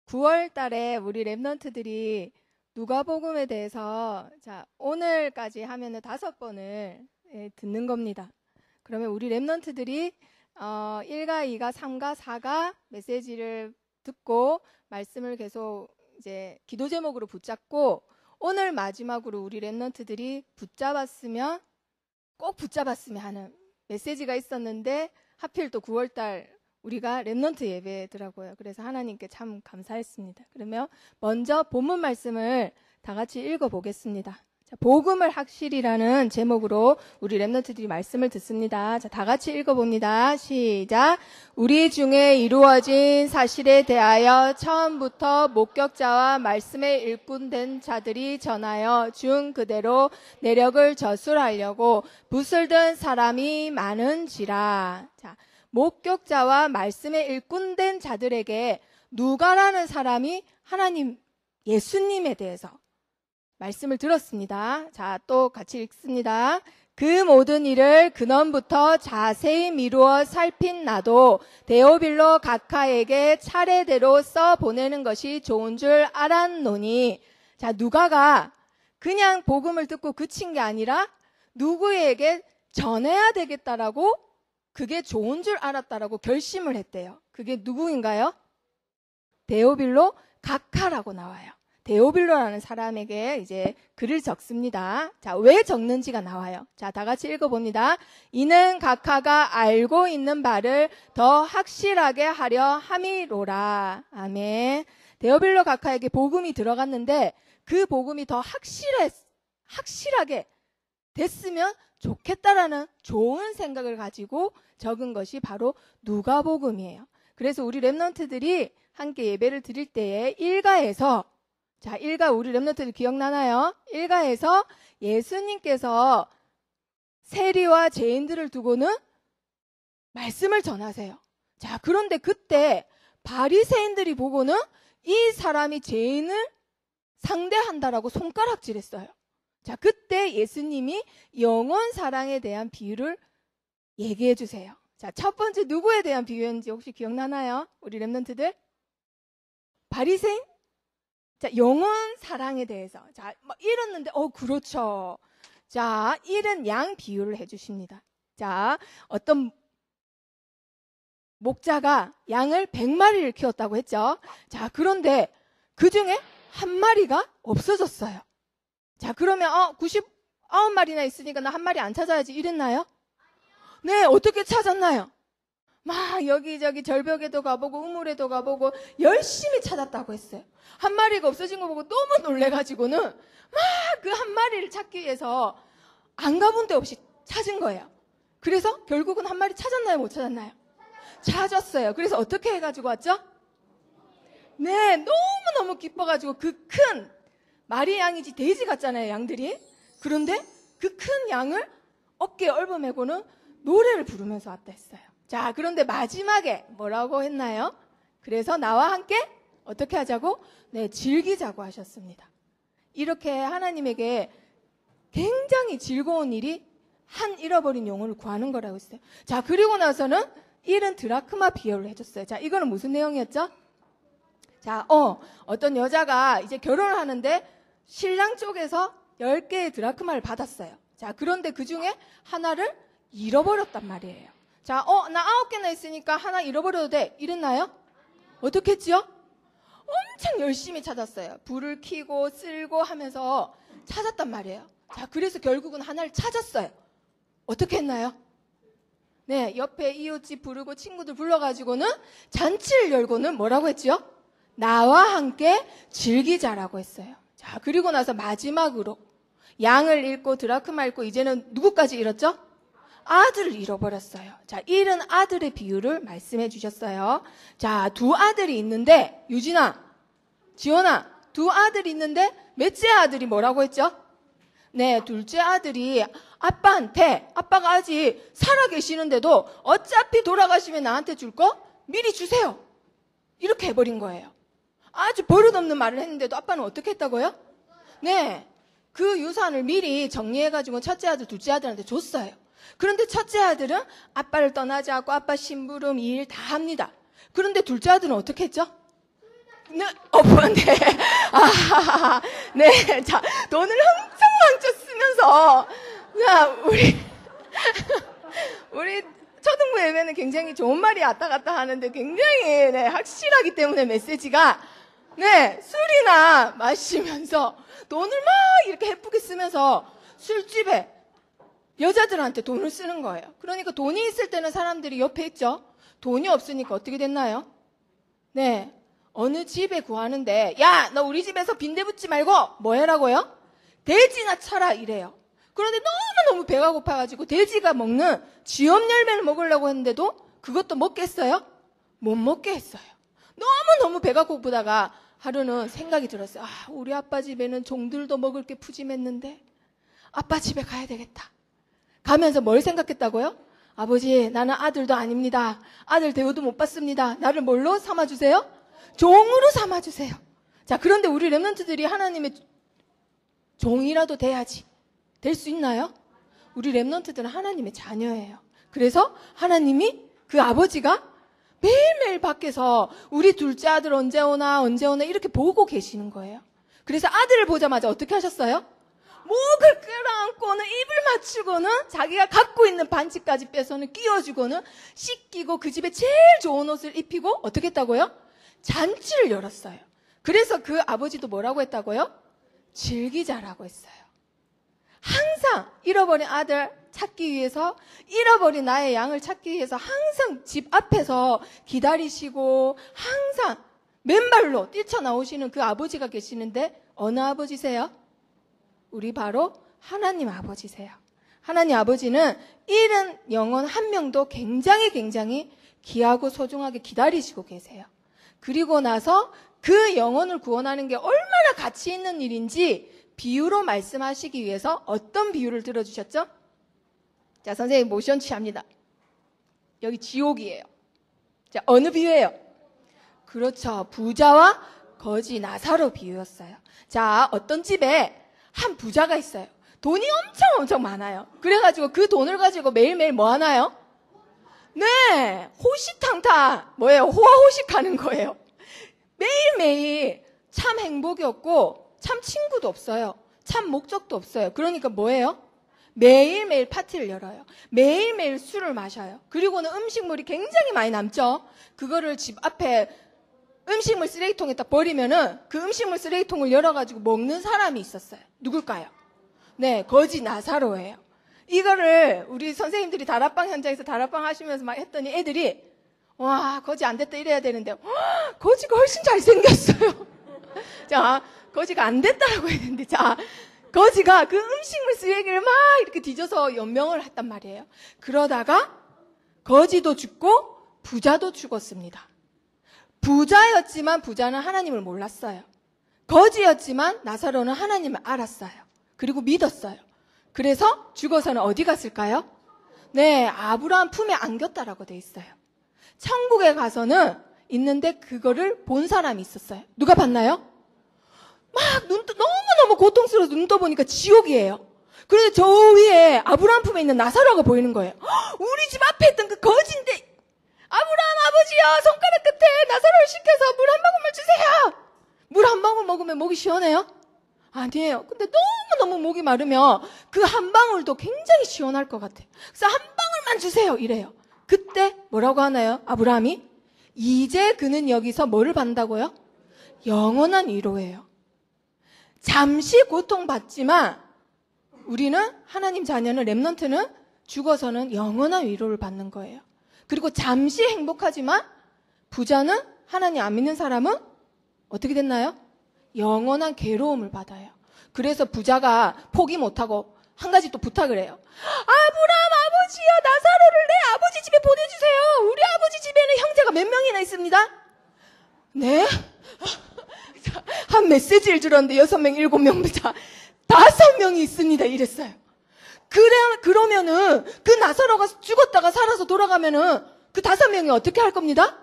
9월 달에 우리 랩런트들이 누가복음에 대해서 오늘까지 하면은 5번을 듣는 겁니다. 그러면 우리 랩런트들이 1가 2가 3가 4가 메시지를 듣고 말씀을 계속 이제 기도 제목으로 붙잡고 오늘 마지막으로 우리 랩런트들이 꼭 붙잡았으면 하는 메시지가 있었는데 하필 또 9월 달 우리가 랩런트 예배더라고요. 그래서 하나님께 참 감사했습니다. 그러면 먼저 본문 말씀을 다 같이 읽어보겠습니다. 복음을 확실히라는 제목으로 우리 랩런트들이 말씀을 듣습니다. 다 같이 읽어봅니다. 시작. 우리 중에 이루어진 사실에 대하여 처음부터 목격자와 말씀에 일꾼된 자들이 전하여 준 그대로 내력을 저술하려고 붓을 든 사람이 많은지라. 목격자와 말씀에 일꾼된 자들에게 누가라는 사람이 하나님 예수님에 대해서 말씀을 들었습니다. 또 같이 읽습니다. 그 모든 일을 근원부터 자세히 미루어 살핀 나도 데오빌로 각하에게 차례대로 써보내는 것이 좋은 줄 알았노니. 누가가 그냥 복음을 듣고 그친 게 아니라 누구에게 전해야 되겠다라고 그게 좋은 줄 알았다라고 결심을 했대요. 그게 누구인가요? 데오빌로 각하라고 나와요. 데오빌로라는 사람에게 이제 글을 적습니다. 왜 적는지가 나와요. 다 같이 읽어봅니다. 이는 각하가 알고 있는 바를 더 확실하게 하려 함이로라. 아멘. 데오빌로 각하에게 복음이 들어갔는데 그 복음이 더 확실하게 됐으면 좋겠다라는 좋은 생각을 가지고 적은 것이 바로 누가복음이에요. 그래서 우리 랩런트들이 함께 예배를 드릴 때에 1가에서 1가 우리 랩런트들 기억나나요? 1가에서 예수님께서 세리와 죄인들을 두고는 말씀을 전하세요. 그런데 그때 바리새인들이 보고는 이 사람이 죄인을 상대한다라고 손가락질했어요. 그때 예수님이 영원 사랑에 대한 비유를 얘기해 주세요. 첫 번째 누구에 대한 비유인지 혹시 기억나나요? 우리 랩런트들? 바리새인? 영원 사랑에 대해서. 이랬는데, 그렇죠. 이런 양 비유를 해 주십니다. 어떤 목자가 양을 100마리를 키웠다고 했죠. 그런데 그 중에 한 마리가 없어졌어요. 그러면 99마리나 있으니까 나 한 마리 안 찾아야지 이랬나요? 네, 어떻게 찾았나요? 막 여기저기 절벽에도 가보고 우물에도 가보고 열심히 찾았다고 했어요. 한 마리가 없어진 거 보고 너무 놀래가지고는 막 그 한 마리를 찾기 위해서 안 가본 데 없이 찾은 거예요. 그래서 결국은 한 마리 찾았나요? 못 찾았나요? 찾았어요. 그래서 어떻게 해가지고 왔죠? 네, 너무너무 기뻐가지고 그 큰 말이 양이지 돼지 같잖아요, 양들이. 그런데 그 큰 양을 어깨에 얽어매고는 노래를 부르면서 왔다 했어요. 그런데 마지막에 뭐라고 했나요? 그래서 나와 함께 어떻게 하자고? 네, 즐기자고 하셨습니다. 이렇게 하나님에게 굉장히 즐거운 일이 한 잃어버린 영혼을 구하는 거라고 했어요. 그리고 나서는 1은 드라크마 비유를 해줬어요. 이거는 무슨 내용이었죠? 어떤 여자가 이제 결혼을 하는데 신랑 쪽에서 10개의 드라크마를 받았어요. 그런데 그 중에 하나를 잃어버렸단 말이에요. 나 9개나 있으니까 하나 잃어버려도 돼. 이랬나요? 어떻게 했지요? 엄청 열심히 찾았어요. 불을 켜고 쓸고 하면서 찾았단 말이에요. 그래서 결국은 하나를 찾았어요. 어떻게 했나요? 네, 옆에 이웃집 부르고 친구들 불러가지고는 잔치를 열고는 뭐라고 했지요? 나와 함께 즐기자라고 했어요. 그리고 나서 마지막으로 양을 잃고 드라크마 잃고 이제는 누구까지 잃었죠? 아들을 잃어버렸어요. 1은 아들의 비유를 말씀해 주셨어요. 2 아들이 있는데, 유진아, 지원아, 2 아들이 있는데, 몇째 아들이 뭐라고 했죠? 네, 둘째 아들이 아빠한테, 아빠가 아직 살아계시는데도 어차피 돌아가시면 나한테 줄 거 미리 주세요. 이렇게 해버린 거예요. 아주 버릇없는 말을 했는데도 아빠는 어떻게 했다고요? 네, 그 유산을 미리 정리해가지고 첫째 아들, 둘째 아들한테 줬어요. 그런데 첫째 아들은 아빠를 떠나지 않고 아빠 심부름 일 다 합니다. 그런데 둘째 아들은 어떻게 했죠? 네, 네. 네. 자, 돈을 엄청 많이 쓰면서, 자, 우리 초등부 예배는 굉장히 좋은 말이 왔다 갔다 하는데 굉장히, 네, 확실하기 때문에 메시지가, 네, 술이나 마시면서 돈을 막 이렇게 예쁘게 쓰면서 술집에 여자들한테 돈을 쓰는 거예요. 그러니까 돈이 있을 때는 사람들이 옆에 있죠. 돈이 없으니까 어떻게 됐나요? 네. 어느 집에 구하는데, 야, 너 우리 집에서 빈대 붙지 말고 뭐 해라고요? 돼지나 쳐라 이래요. 그런데 너무너무 배가 고파가지고 돼지가 먹는 쥐엄 열매를 먹으려고 했는데도 그것도 먹겠어요? 못 먹게 했어요. 너무너무 배가 고프다가 하루는 생각이 들었어요. 아, 우리 아빠 집에는 종들도 먹을 게 푸짐했는데 아빠 집에 가야 되겠다. 가면서 뭘 생각했다고요? 아버지, 나는 아들도 아닙니다. 아들 대우도 못 받습니다. 나를 뭘로 삼아주세요? 종으로 삼아주세요. 자, 그런데 우리 렘넌트들이 하나님의 종이라도 돼야지. 될 수 있나요? 우리 렘넌트들은 하나님의 자녀예요. 그래서 하나님이 그 아버지가 매일매일 밖에서 우리 둘째 아들 언제 오나 이렇게 보고 계시는 거예요. 그래서 아들을 보자마자 어떻게 하셨어요? 목을 끌어안고는 입을 맞추고는 자기가 갖고 있는 반지까지 빼서는 끼워주고는 씻기고 그 집에 제일 좋은 옷을 입히고 어떻게 했다고요? 잔치를 열었어요. 그래서 그 아버지도 뭐라고 했다고요? 즐기자라고 했어요. 항상 잃어버린 아들 찾기 위해서, 잃어버린 나의 양을 찾기 위해서 항상 집 앞에서 기다리시고 항상 맨발로 뛰쳐나오시는 그 아버지가 계시는데 어느 아버지세요? 우리 바로 하나님 아버지세요. 하나님 아버지는 잃은 영혼 한 명도 굉장히 귀하고 소중하게 기다리시고 계세요. 그리고 나서 그 영혼을 구원하는 게 얼마나 가치 있는 일인지 비유로 말씀하시기 위해서 어떤 비유를 들어주셨죠? 자, 선생님 모션 취합니다. 여기 지옥이에요. 자, 어느 비유예요? 그렇죠. 부자와 거지 나사로 비유였어요. 자, 어떤 집에 한 부자가 있어요. 돈이 엄청 많아요. 그래가지고 그 돈을 가지고 매일매일 뭐 하나요? 네, 호시탕탕. 뭐예요? 호화호식하는 거예요. 매일매일 참 행복이 없고 참 친구도 없어요. 참 목적도 없어요. 그러니까 뭐예요? 매일매일 파티를 열어요. 매일매일 술을 마셔요. 그리고는 음식물이 굉장히 많이 남죠. 그거를 집 앞에 음식물 쓰레기통에 딱 버리면은 그 음식물 쓰레기통을 열어가지고 먹는 사람이 있었어요. 누굴까요? 네, 거지 나사로예요. 이거를 우리 선생님들이 다락방 현장에서 다락방 하시면서 막 했더니 애들이 와, 거지 안 됐다 이래야 되는데 거지가 훨씬 잘생겼어요. 자, 거지가 안 됐다라고 했는데, 자, 거지가 그 음식물 쓰레기를 막 이렇게 뒤져서 연명을 했단 말이에요. 그러다가 거지도 죽고 부자도 죽었습니다. 부자였지만 부자는 하나님을 몰랐어요. 거지였지만 나사로는 하나님을 알았어요. 그리고 믿었어요. 그래서 죽어서는 어디 갔을까요? 네, 아브라함 품에 안겼다라고 돼 있어요. 천국에 가서는 있는데 그거를 본 사람이 있었어요. 누가 봤나요? 막 너무너무 고통스러워서 눈 떠보니까 지옥이에요. 그런데 저 위에 아브라함 품에 있는 나사로가 보이는 거예요. 우리 집 앞에 있던 그 거지인데 아브라함 아버지요, 손가락 끝에 나사로를 시켜서 물 한 방울만 주세요. 물 한 방울 먹으면 목이 시원해요? 아니에요. 근데 너무너무 목이 마르면 그 한 방울도 굉장히 시원할 것 같아요. 그래서 한 방울만 주세요 이래요. 그때 뭐라고 하나요? 아브라함이 이제 그는 여기서 뭐를 받는다고요? 영원한 위로예요. 잠시 고통받지만 우리는 하나님 자녀는 렘넌트는 죽어서는 영원한 위로를 받는 거예요. 그리고 잠시 행복하지만 부자는 하나님 안 믿는 사람은 어떻게 됐나요? 영원한 괴로움을 받아요. 그래서 부자가 포기 못하고 한 가지 또 부탁을 해요. 아브라함 아버지요, 나사로를 내 아버지 집에 보내주세요. 우리 아버지 집에는 형제가 몇 명이나 있습니다? 네? 한 메시지를 들었는데 6명, 7명, 5명이 있습니다. 이랬어요. 그러면은 그 나사로가 죽었다가 살아서 돌아가면은 그 5명이 어떻게 할 겁니다?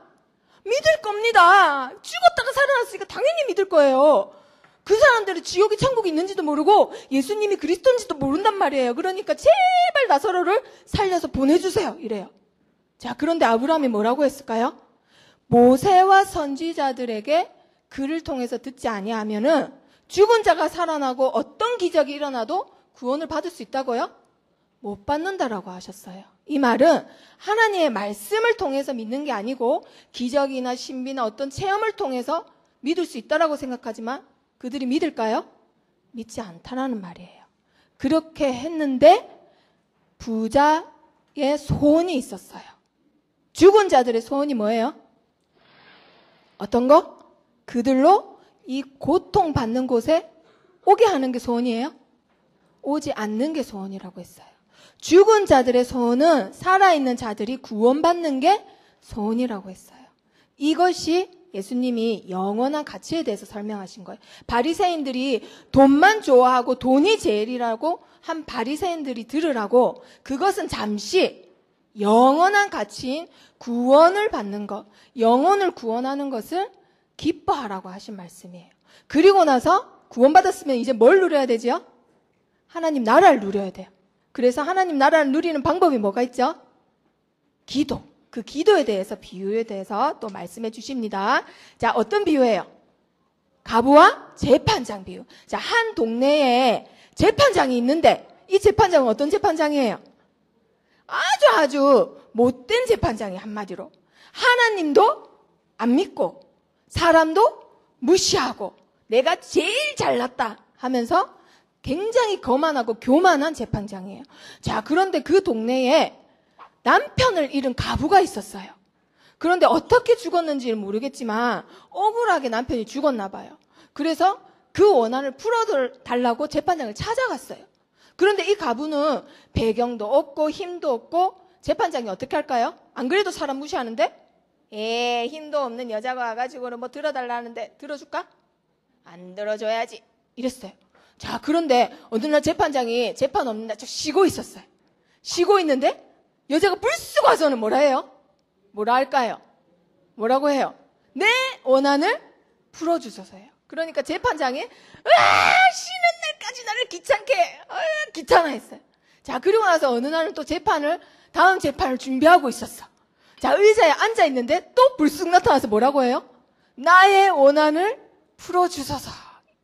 믿을 겁니다. 죽었다가 살아났으니까 당연히 믿을 거예요. 그 사람들은 지옥이 천국이 있는지도 모르고 예수님이 그리스도인지도 모른단 말이에요. 그러니까 제발 나사로를 살려서 보내주세요. 이래요. 자, 그런데 아브라함이 뭐라고 했을까요? 모세와 선지자들에게 그를 통해서 듣지 아니하면은 죽은 자가 살아나고 어떤 기적이 일어나도 구원을 받을 수 있다고요? 못 받는다라고 하셨어요. 이 말은 하나님의 말씀을 통해서 믿는 게 아니고 기적이나 신비나 어떤 체험을 통해서 믿을 수 있다라고 생각하지만 그들이 믿을까요? 믿지 않다라는 말이에요. 그렇게 했는데 부자의 소원이 있었어요. 죽은 자들의 소원이 뭐예요? 어떤 거? 그들로 이 고통받는 곳에 오게 하는 게 소원이에요? 오지 않는 게 소원이라고 했어요. 죽은 자들의 소원은 살아있는 자들이 구원받는 게 소원이라고 했어요. 이것이 예수님이 영원한 가치에 대해서 설명하신 거예요. 바리새인들이 돈만 좋아하고 돈이 제일이라고 한 바리새인들이 들으라고 그것은 잠시 영원한 가치인 구원을 받는 것, 영혼을 구원하는 것을 기뻐하라고 하신 말씀이에요. 그리고 나서 구원받았으면 이제 뭘 누려야 되지요? 하나님 나라를 누려야 돼요. 그래서 하나님 나라를 누리는 방법이 뭐가 있죠? 기도. 그 기도에 대해서 비유에 대해서 또 말씀해 주십니다. 자, 어떤 비유예요? 가부와 재판장 비유. 자, 한 동네에 재판장이 있는데 이 재판장은 어떤 재판장이에요? 아주 못된 재판장이 한마디로. 하나님도 안 믿고 사람도 무시하고 내가 제일 잘났다 하면서 굉장히 거만하고 교만한 재판장이에요. 자, 그런데 그 동네에 남편을 잃은 가부가 있었어요. 그런데 어떻게 죽었는지는 모르겠지만 억울하게 남편이 죽었나 봐요. 그래서 그 원한을 풀어달라고 재판장을 찾아갔어요. 그런데 이 가부는 배경도 없고 힘도 없고 재판장이 어떻게 할까요? 안 그래도 사람 무시하는데? 힘도 없는 여자가 와가지고는 뭐 들어달라는데 들어줄까? 안 들어줘야지. 이랬어요. 자, 그런데 어느 날 재판장이 재판 없는 날 쉬고 있었어요. 쉬고 있는데 여자가 불쑥 와서는 뭐라 해요? 뭐라 할까요? 뭐라고 해요? 내 원한을 풀어주셔서 해요. 그러니까 재판장이 쉬는 날까지 나를 귀찮게 귀찮아했어요. 자, 그리고 나서 어느 날은 또 다음 재판을 준비하고 있었어. 자, 의자에 앉아 있는데 또 불쑥 나타나서 뭐라고 해요? 나의 원한을 풀어주셔서.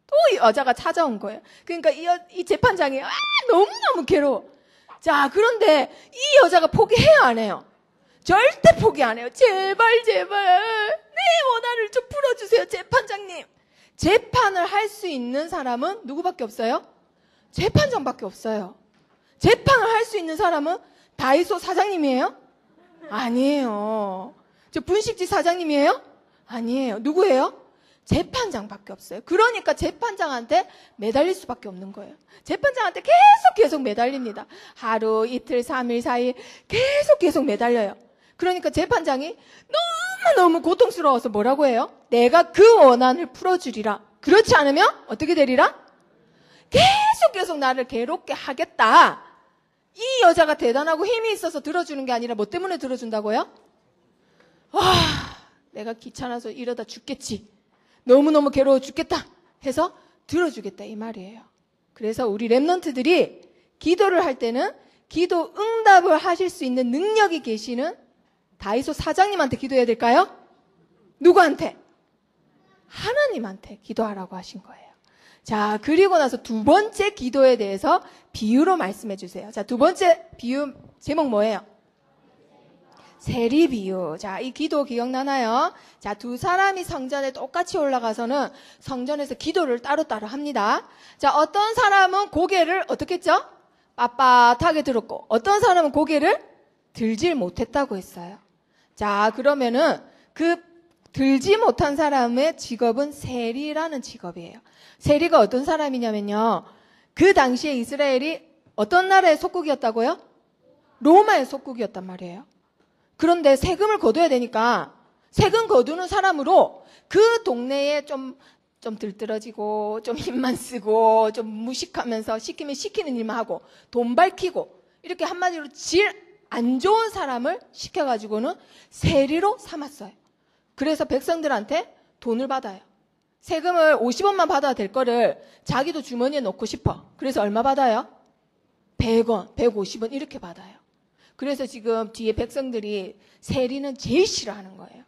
또 여자가 찾아온 거예요. 그러니까 이 재판장이 너무너무 괴로워. 자, 그런데 이 여자가 포기해요, 안 해요? 절대 포기 안 해요. 제발 내 원한을 좀 풀어주세요, 재판장님. 재판을 할 수 있는 사람은 누구밖에 없어요? 재판장밖에 없어요. 재판을 할 수 있는 사람은 다이소 사장님이에요? 아니에요. 저 분식집 사장님이에요? 아니에요. 누구예요? 재판장밖에 없어요. 그러니까 재판장한테 매달릴 수밖에 없는 거예요. 재판장한테 계속 매달립니다. 하루, 이틀, 3일, 4일 계속 매달려요. 그러니까 재판장이 너무너무 고통스러워서 뭐라고 해요? 내가 그 원한을 풀어주리라. 그렇지 않으면 어떻게 되리라? 계속 나를 괴롭게 하겠다. 이 여자가 대단하고 힘이 있어서 들어주는 게 아니라 뭐 때문에 들어준다고요? 내가 귀찮아서 이러다 죽겠지. 너무너무 괴로워 죽겠다 해서 들어주겠다 이 말이에요. 그래서 우리 랩런트들이 기도를 할 때는 기도 응답을 하실 수 있는 능력이 계시는 다이소 사장님한테 기도해야 될까요? 누구한테? 하나님한테 기도하라고 하신 거예요. 자, 그리고 나서 두 번째 기도에 대해서 비유로 말씀해 주세요. 자, 두 번째 비유 제목 뭐예요? 세리 비유. 자, 이 기도 기억나나요? 자, 두 사람이 성전에 똑같이 올라가서는 성전에서 기도를 따로따로 합니다. 자, 어떤 사람은 고개를 어떻게 했죠? 빳빳하게 들었고 어떤 사람은 고개를 들질 못했다고 했어요. 자, 그러면은 그 들지 못한 사람의 직업은 세리라는 직업이에요. 세리가 어떤 사람이냐면요. 그 당시에 이스라엘이 어떤 나라의 속국이었다고요? 로마의 속국이었단 말이에요. 그런데 세금을 거둬야 되니까 세금 거두는 사람으로 그 동네에 좀 들뜨러지고 좀 힘만 쓰고 좀 무식하면서 시키면 시키는 일만 하고 돈 밝히고 이렇게 한마디로 질 안 좋은 사람을 시켜가지고는 세리로 삼았어요. 그래서 백성들한테 돈을 받아요. 세금을 50원만 받아야 될 거를 자기도 주머니에 넣고 싶어. 그래서 얼마 받아요? 100원, 150원 이렇게 받아요. 그래서 지금 뒤에 백성들이 세리는 제일 싫어하는 거예요.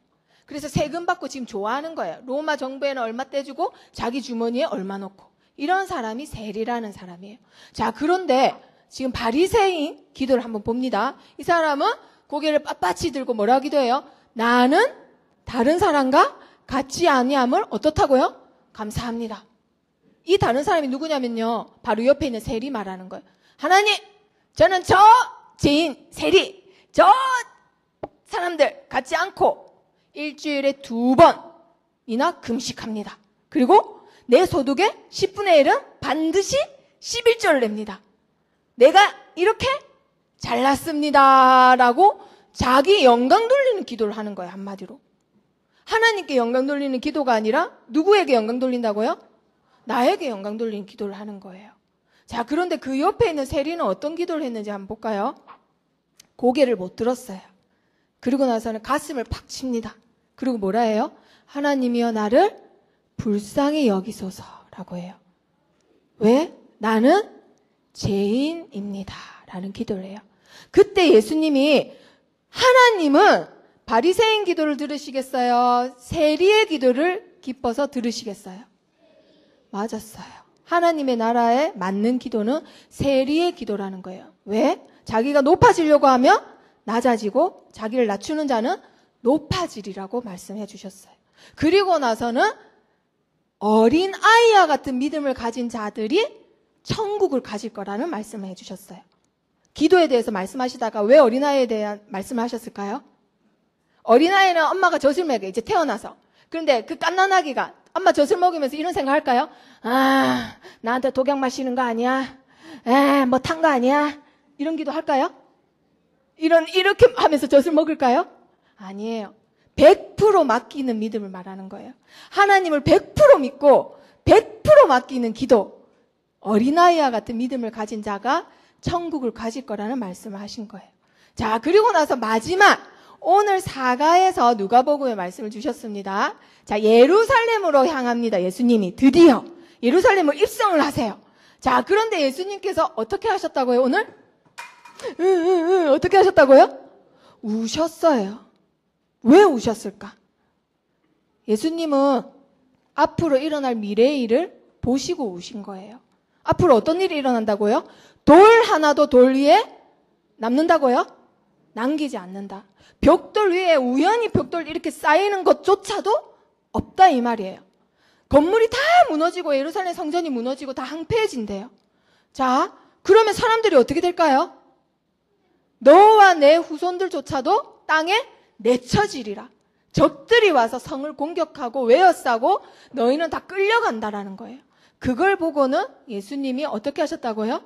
그래서 세금 받고 지금 좋아하는 거예요. 로마 정부에는 얼마 떼주고 자기 주머니에 얼마 넣고. 이런 사람이 세리라는 사람이에요. 자, 그런데 지금 바리새인 기도를 한번 봅니다. 이 사람은 고개를 빳빳이 들고 뭐라 기도해요? 나는 다른 사람과 같지 아니함을 어떻다고요? 감사합니다. 이 다른 사람이 누구냐면요. 바로 옆에 있는 세리 말하는 거예요. 하나님, 저는 저 죄인, 세리, 저 사람들 같지 않고 일주일에 2번이나 금식합니다. 그리고 내 소득의 10분의 1은 반드시 11조를 냅니다. 내가 이렇게 잘났습니다. 라고 자기 영광 돌리는 기도를 하는 거예요. 한마디로. 하나님께 영광 돌리는 기도가 아니라 누구에게 영광 돌린다고요? 나에게 영광 돌리는 기도를 하는 거예요. 자, 그런데 그 옆에 있는 세리는 어떤 기도를 했는지 한번 볼까요? 고개를 못 들었어요. 그리고 나서는 가슴을 팍 칩니다. 그리고 뭐라 해요? 하나님이여 나를 불쌍히 여기소서라고 해요. 왜? 나는 죄인입니다. 라는 기도를 해요. 그때 예수님이 하나님은 바리새인 기도를 들으시겠어요? 세리의 기도를 기뻐서 들으시겠어요? 맞았어요. 하나님의 나라에 맞는 기도는 세리의 기도라는 거예요. 왜? 자기가 높아지려고 하면 낮아지고 자기를 낮추는 자는 높아지리라고 말씀해 주셨어요. 그리고 나서는 어린 아이와 같은 믿음을 가진 자들이 천국을 가질 거라는 말씀을 해주셨어요. 기도에 대해서 말씀하시다가 왜 어린아이에 대한 말씀을 하셨을까요? 어린아이는 엄마가 젖을 먹여요. 이제 태어나서. 그런데 그 갓난아기가 엄마 젖을 먹이면서 이런 생각 할까요? 아, 나한테 독약 마시는 거 아니야? 뭐 탄 거 아니야? 이런 기도 할까요? 이렇게 하면서 젖을 먹을까요? 아니에요. 100% 맡기는 믿음을 말하는 거예요. 하나님을 100% 믿고 100% 맡기는 기도. 어린아이와 같은 믿음을 가진 자가 천국을 가질 거라는 말씀을 하신 거예요. 자, 그리고 나서 마지막 오늘 사가에서 누가복음의 말씀을 주셨습니다. 자, 예루살렘으로 향합니다. 예수님이 드디어 예루살렘을 입성을 하세요. 자, 그런데 예수님께서 어떻게 하셨다고요, 오늘? 어떻게 하셨다고요? 우셨어요. 왜 우셨을까? 예수님은 앞으로 일어날 미래의 일을 보시고 우신 거예요. 앞으로 어떤 일이 일어난다고요? 돌 하나도 돌 위에 남는다고요? 남기지 않는다. 벽돌 위에 우연히 벽돌 이렇게 쌓이는 것조차도 없다 이 말이에요. 건물이 다 무너지고 예루살렘 성전이 무너지고 다 황폐해진대요. 자, 그러면 사람들이 어떻게 될까요? 너와 내 후손들조차도 땅에 내쳐지리라. 적들이 와서 성을 공격하고 외어싸고 너희는 다 끌려간다라는 거예요. 그걸 보고는 예수님이 어떻게 하셨다고요?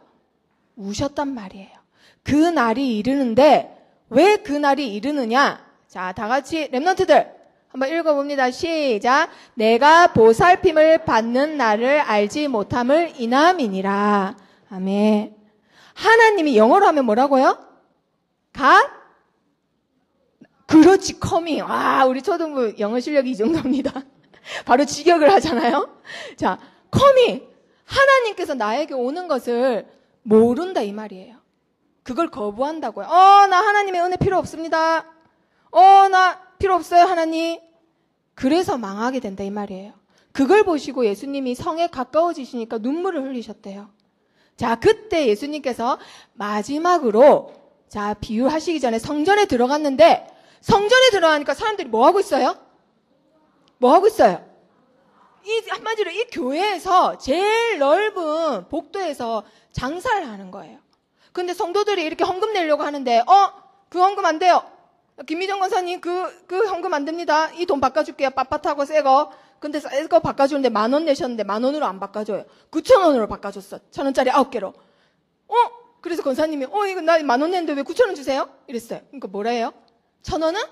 우셨단 말이에요. 그 날이 이르는데 왜 그 날이 이르느냐? 자, 다 같이 랩런트들 한번 읽어봅니다. 시작. 내가 보살핌을 받는 날을 알지 못함을 인함이니라. 아멘. 하나님이 영어로 하면 뭐라고요? God? 그렇지, coming. 우리 초등부 영어 실력이 이 정도입니다. 바로 직역을 하잖아요. 자, coming. 하나님께서 나에게 오는 것을 모른다 이 말이에요. 그걸 거부한다고요. 나 하나님의 은혜 필요 없습니다. 나 필요 없어요, 하나님. 그래서 망하게 된다 이 말이에요. 그걸 보시고 예수님이 성에 가까워지시니까 눈물을 흘리셨대요. 자, 그때 예수님께서 마지막으로 자, 비유하시기 전에 성전에 들어갔는데 성전에 들어가니까 사람들이 뭐 하고 있어요? 뭐 하고 있어요? 한마디로 이 교회에서 제일 넓은 복도에서 장사를 하는 거예요. 근데 성도들이 이렇게 헌금 내려고 하는데, 그 헌금 안 돼요. 김미정 권사님, 그 헌금 안 됩니다. 이 돈 바꿔줄게요. 빳빳하고 새 거. 근데 새 거 바꿔주는데 10,000원 내셨는데 10,000원으로 안 바꿔줘요. 9,000원으로 바꿔줬어. 1,000원짜리 9개로. 그래서 권사님이, 이거 나 10,000원 냈는데 왜 9,000원 주세요? 이랬어요. 그러니까 뭐라 해요? 1,000원은?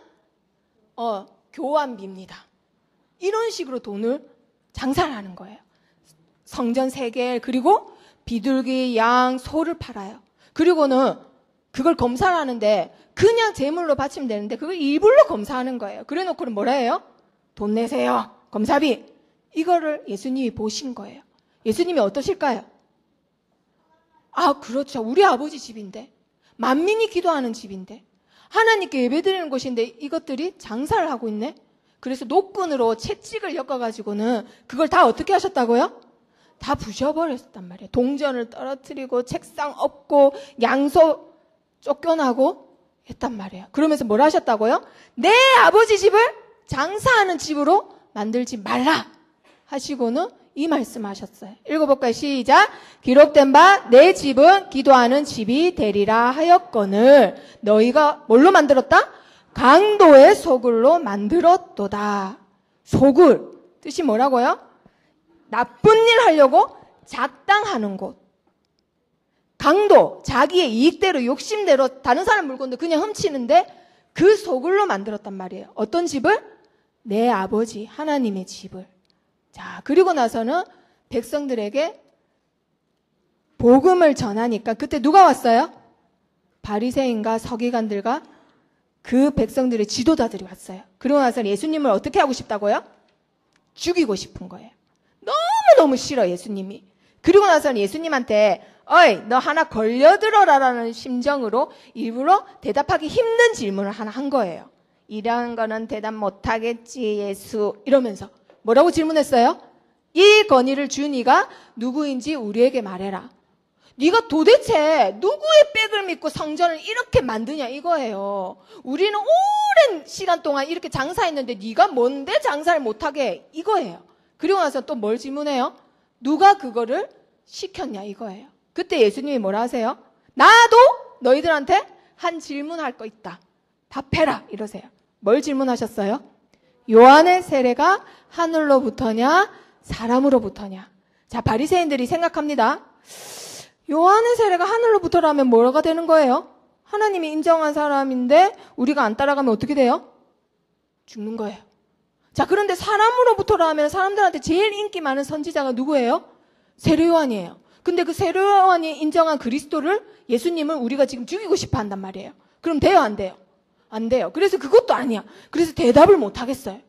교환비입니다. 이런 식으로 돈을 장사를 하는 거예요. 성전 3개, 그리고 비둘기, 양, 소를 팔아요. 그리고는 그걸 검사를 하는데 그냥 제물로 바치면 되는데 그걸 일불로 검사하는 거예요. 그래 놓고는 뭐라 해요? 돈 내세요. 검사비. 이거를 예수님이 보신 거예요. 예수님이 어떠실까요? 그렇죠. 우리 아버지 집인데. 만민이 기도하는 집인데. 하나님께 예배드리는 곳인데 이것들이 장사를 하고 있네. 그래서 노끈으로 채찍을 엮어가지고는 그걸 다 어떻게 하셨다고요? 다 부셔버렸단 말이에요. 동전을 떨어뜨리고 책상 엎고 양소 쫓겨나고 했단 말이에요. 그러면서 뭘 하셨다고요? 내 아버지 집을 장사하는 집으로 만들지 말라 하시고는 이 말씀하셨어요. 읽어볼까요? 시작. 기록된 바 내 집은 기도하는 집이 되리라 하였거늘 너희가 뭘로 만들었다? 강도의 소굴로 만들었도다. 소굴 뜻이 뭐라고요? 나쁜 일 하려고 작당하는 곳. 강도, 자기의 이익대로 욕심대로 다른 사람 물건도 그냥 훔치는데 그 소굴로 만들었단 말이에요. 어떤 집을? 내 아버지 하나님의 집을. 자, 그리고 나서는 백성들에게 복음을 전하니까 그때 누가 왔어요? 바리새인과 서기관들과 그 백성들의 지도자들이 왔어요. 그러고 나서 예수님을 어떻게 하고 싶다고요? 죽이고 싶은 거예요. 너무너무 싫어 예수님이. 그리고 나서는 예수님한테 어이 너 하나 걸려들어라라는 심정으로 일부러 대답하기 힘든 질문을 하나 한 거예요. 이런 거는 대답 못하겠지 예수 이러면서 뭐라고 질문했어요? 이 건의를 주니가 누구인지 우리에게 말해라. 네가 도대체 누구의 백을 믿고 성전을 이렇게 만드냐 이거예요. 우리는 오랜 시간 동안 이렇게 장사했는데 네가 뭔데 장사를 못하게 해? 이거예요. 그리고 나서 또 뭘 질문해요? 누가 그거를 시켰냐 이거예요. 그때 예수님이 뭐라 하세요? 나도 너희들한테 한 질문할 거 있다. 답해라 이러세요. 뭘 질문하셨어요? 요한의 세례가 하늘로부터냐 사람으로부터냐. 자, 바리새인들이 생각합니다. 요한의 세례가 하늘로부터라면 뭐가 되는 거예요? 하나님이 인정한 사람인데 우리가 안 따라가면 어떻게 돼요? 죽는 거예요. 자, 그런데 사람으로부터라면 사람들한테 제일 인기 많은 선지자가 누구예요? 세례 요한이에요. 근데 그 세례 요한이 인정한 그리스도를 예수님을 우리가 지금 죽이고 싶어 한단 말이에요. 그럼 돼요, 안 돼요? 안 돼요. 그래서 그것도 아니야. 그래서 대답을 못 하겠어요.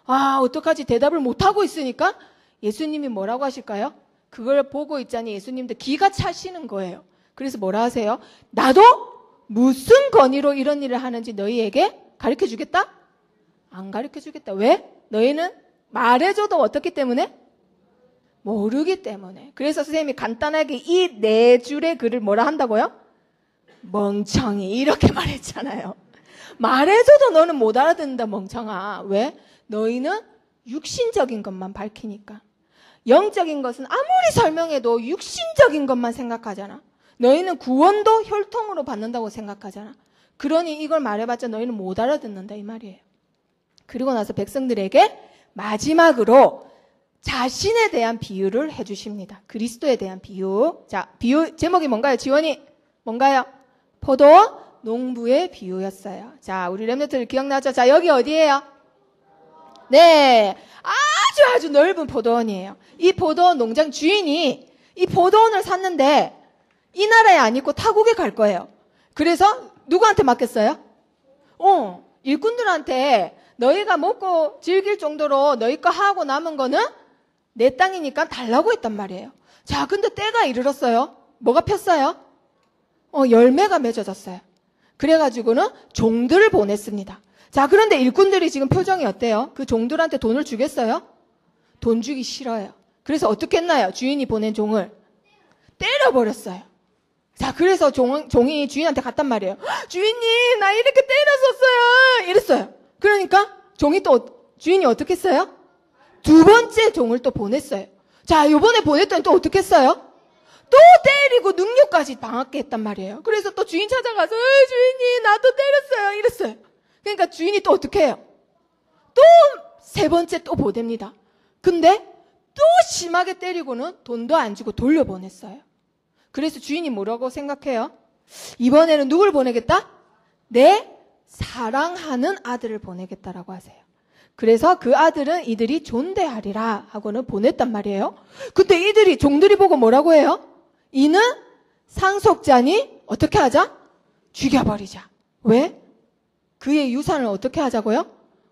아, 어떡하지? 대답을 못 하고 있으니까 예수님이 뭐라고 하실까요? 그걸 보고 있자니 예수님도 기가 차시는 거예요. 그래서 뭐라 하세요? 나도 무슨 권위로 이런 일을 하는지 너희에게 가르쳐 주겠다? 안 가르쳐 주겠다. 왜? 너희는 말해줘도 어떻기 때문에? 모르기 때문에. 그래서 선생님이 간단하게 이 네 줄의 글을 뭐라 한다고요? 멍청이 이렇게 말했잖아요. 말해줘도 너는 못 알아듣는다 멍청아. 왜? 너희는 육신적인 것만 밝히니까. 영적인 것은 아무리 설명해도 육신적인 것만 생각하잖아. 너희는 구원도 혈통으로 받는다고 생각하잖아. 그러니 이걸 말해봤자 너희는 못 알아듣는다 이 말이에요. 그리고 나서 백성들에게 마지막으로 자신에 대한 비유를 해주십니다. 그리스도에 대한 비유. 자, 비유 제목이 뭔가요? 지원이 뭔가요? 포도 농부의 비유였어요. 자, 우리 렘넌트들 기억나죠? 자, 여기 어디예요? 네, 아주 넓은 포도원이에요. 이 포도원 농장 주인이 이 포도원을 샀는데 이 나라에 안 있고 타국에 갈 거예요. 그래서 누구한테 맡겼어요? 일꾼들한테 너희가 먹고 즐길 정도로 너희 거 하고 남은 거는 내 땅이니까 달라고 했단 말이에요. 자, 근데 때가 이르렀어요. 뭐가 폈어요? 열매가 맺어졌어요. 그래가지고는 종들을 보냈습니다. 자, 그런데 일꾼들이 지금 표정이 어때요? 그 종들한테 돈을 주겠어요? 돈 주기 싫어요. 그래서 어떻게 했나요? 주인이 보낸 종을 때려버렸어요. 자, 그래서 종이 주인한테 갔단 말이에요. 주인님, 나 이렇게 때렸었어요. 이랬어요. 그러니까 주인이 어떻게 했어요? 두 번째 종을 또 보냈어요. 자, 요번에 보냈더니 또 어떻게 했어요? 또 때리고 능력까지 방학게 했단 말이에요. 그래서 또 주인 찾아가서 주인님, 나도 때렸어요. 이랬어요. 그러니까 주인이 또 어떻게 해요? 또 세 번째 또 보냅니다. 근데 또 심하게 때리고는 돈도 안 주고 돌려보냈어요. 그래서 주인이 뭐라고 생각해요? 이번에는 누굴 보내겠다? 내 사랑하는 아들을 보내겠다라고 하세요. 그래서 그 아들은 이들이 존대하리라 하고는 보냈단 말이에요. 근데 종들이 보고 뭐라고 해요? 이는 상속자니 어떻게 하자? 죽여버리자. 왜? 그의 유산을 어떻게 하자고요?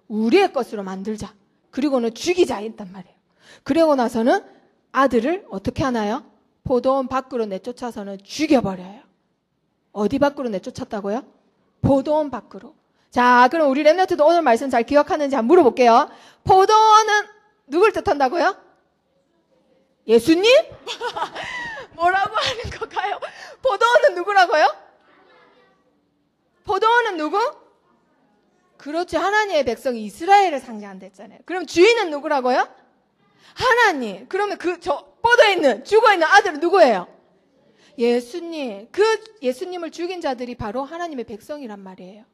우리의 것으로 만들자. 그리고는 죽이자 했단 말이에요. 그러고 나서는 아들을 어떻게 하나요? 포도원 밖으로 내쫓아서는 죽여버려요. 어디 밖으로 내쫓았다고요? 포도원 밖으로. 자, 그럼 우리 랩런트도 오늘 말씀 잘 기억하는지 한번 물어볼게요. 포도원은 누굴 뜻한다고요? 예수님? 뭐라고 하는 걸까요? 포도원은 누구라고요? 포도원은 누구? 그렇죠. 하나님의 백성 이스라엘을 상징한다 했잖아요. 그럼 주인은 누구라고요? 하나님. 그러면 뻗어 있는, 죽어 있는 아들은 누구예요? 예수님. 그 예수님을 죽인 자들이 바로 하나님의 백성이란 말이에요.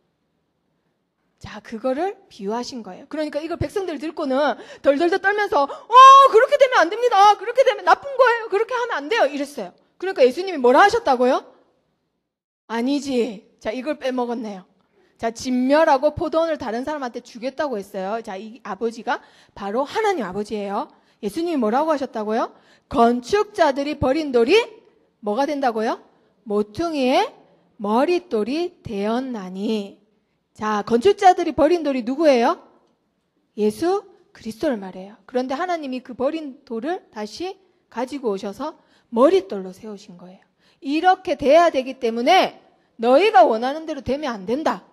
자, 그거를 비유하신 거예요. 그러니까 이걸 백성들 듣고는 덜덜덜 떨면서 그렇게 되면 안 됩니다. 그렇게 되면 나쁜 거예요. 그렇게 하면 안 돼요. 이랬어요. 그러니까 예수님이 뭐라 하셨다고요? 아니지. 자, 이걸 빼먹었네요. 자, 진멸하고 포도원을 다른 사람한테 주겠다고 했어요. 자, 이 아버지가 바로 하나님 아버지예요. 예수님이 뭐라고 하셨다고요? 건축자들이 버린 돌이 뭐가 된다고요? 모퉁이의 머릿돌이 되었나니. 자, 건축자들이 버린 돌이 누구예요? 예수 그리스도를 말해요. 그런데 하나님이 그 버린 돌을 다시 가지고 오셔서 머릿돌로 세우신 거예요. 이렇게 돼야 되기 때문에 너희가 원하는 대로 되면 안 된다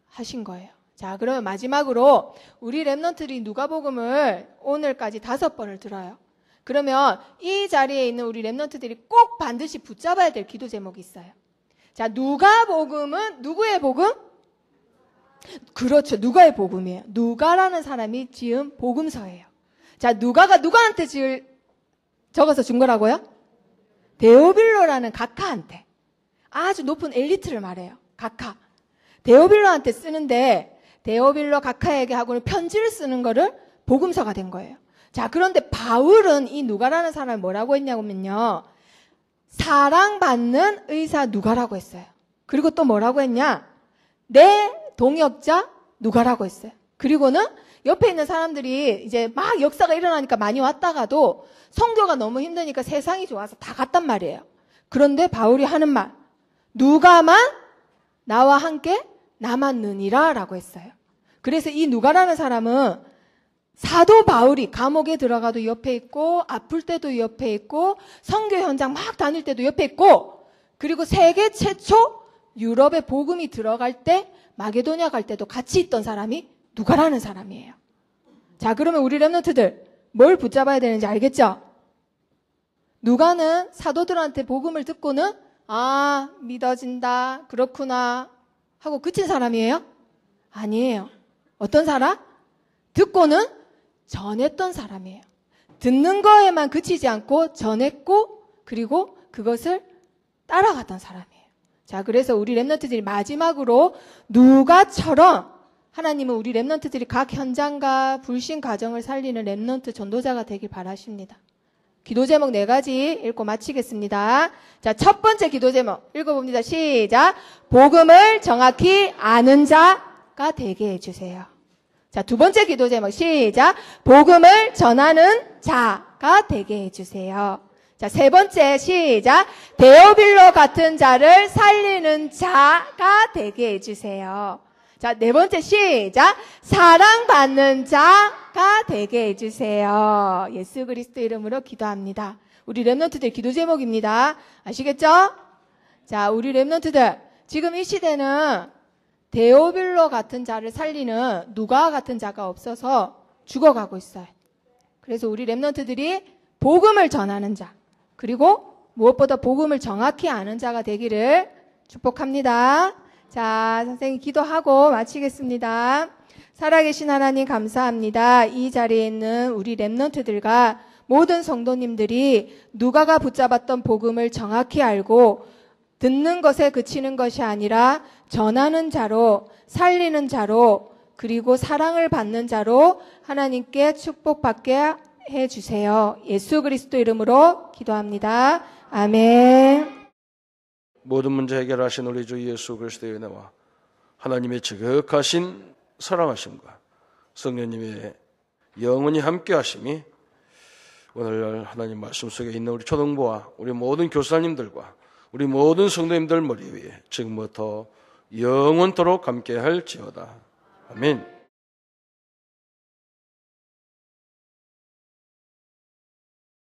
하신 거예요. 자, 그러면 마지막으로 우리 랩런트들이 누가복음을 오늘까지 5번을 들어요. 그러면 이 자리에 있는 우리 랩런트들이 꼭 반드시 붙잡아야 될 기도 제목이 있어요. 자, 누가복음은 누구의 복음? 그렇죠. 누가의 복음이에요. 누가라는 사람이 지은 복음서예요. 자, 누가가 누구한테 적어서 준 거라고요? 데오빌로라는 각하한테. 아주 높은 엘리트를 말해요. 각하. 데오빌로한테 쓰는데 데오빌로 각하에게 하고는 편지를 쓰는 거를 복음서가 된 거예요. 자, 그런데 바울은 이 누가라는 사람을 뭐라고 했냐면요. 사랑받는 의사 누가라고 했어요. 그리고 또 뭐라고 했냐? 내 동역자 누가라고 했어요. 그리고는 옆에 있는 사람들이 이제 막 역사가 일어나니까 많이 왔다가도 선교가 너무 힘드니까 세상이 좋아서 다 갔단 말이에요. 그런데 바울이 하는 말, 누가만 나와 함께 남았느니라 라고 했어요. 그래서 이 누가라는 사람은 사도 바울이 감옥에 들어가도 옆에 있고 아플 때도 옆에 있고 선교 현장 막 다닐 때도 옆에 있고 그리고 세계 최초 유럽에 복음이 들어갈 때 마게도냐 갈 때도 같이 있던 사람이 누가라는 사람이에요. 자, 그러면 우리 랩런트들 뭘 붙잡아야 되는지 알겠죠? 누가는 사도들한테 복음을 듣고는 아, 믿어진다, 그렇구나 하고 그친 사람이에요? 아니에요. 어떤 사람? 듣고는 전했던 사람이에요. 듣는 거에만 그치지 않고 전했고 그리고 그것을 따라갔던 사람이에요. 자, 그래서 우리 랩런트들이 마지막으로 누가처럼 하나님은 우리 랩런트들이 각 현장과 불신 가정을 살리는 랩런트 전도자가 되길 바라십니다. 기도 제목 4가지 읽고 마치겠습니다. 자, 첫 번째 기도 제목 읽어봅니다. 시작. 복음을 정확히 아는 자가 되게 해주세요. 자, 두 번째 기도 제목 시작. 복음을 전하는 자가 되게 해주세요. 자, 세 번째 시작. 데오빌로 같은 자를 살리는 자가 되게 해주세요. 자, 네 번째 시작. 사랑받는 자가 되게 해주세요. 예수 그리스도 이름으로 기도합니다. 우리 랩런트들 기도 제목입니다. 아시겠죠? 자, 우리 랩런트들 지금 이 시대는 데오빌로 같은 자를 살리는 누가 같은 자가 없어서 죽어가고 있어요. 그래서 우리 랩런트들이 복음을 전하는 자 그리고 무엇보다 복음을 정확히 아는 자가 되기를 축복합니다. 자, 선생님 기도하고 마치겠습니다. 살아계신 하나님 감사합니다. 이 자리에 있는 우리 랩런트들과 모든 성도님들이 누가가 붙잡았던 복음을 정확히 알고 듣는 것에 그치는 것이 아니라 전하는 자로, 살리는 자로, 그리고 사랑을 받는 자로 하나님께 축복받게 해주세요. 예수 그리스도 이름으로 기도합니다. 아멘. 모든 문제 해결하신 우리 주 예수 그리스도의 은혜와 하나님의 지극하신 사랑하심과 성령님의 영원히 함께 하심이 오늘날 하나님 말씀 속에 있는 우리 초등부와 우리 모든 교사님들과 우리 모든 성도님들 머리 위에 지금부터 영원토록 함께 할지어다. 아멘.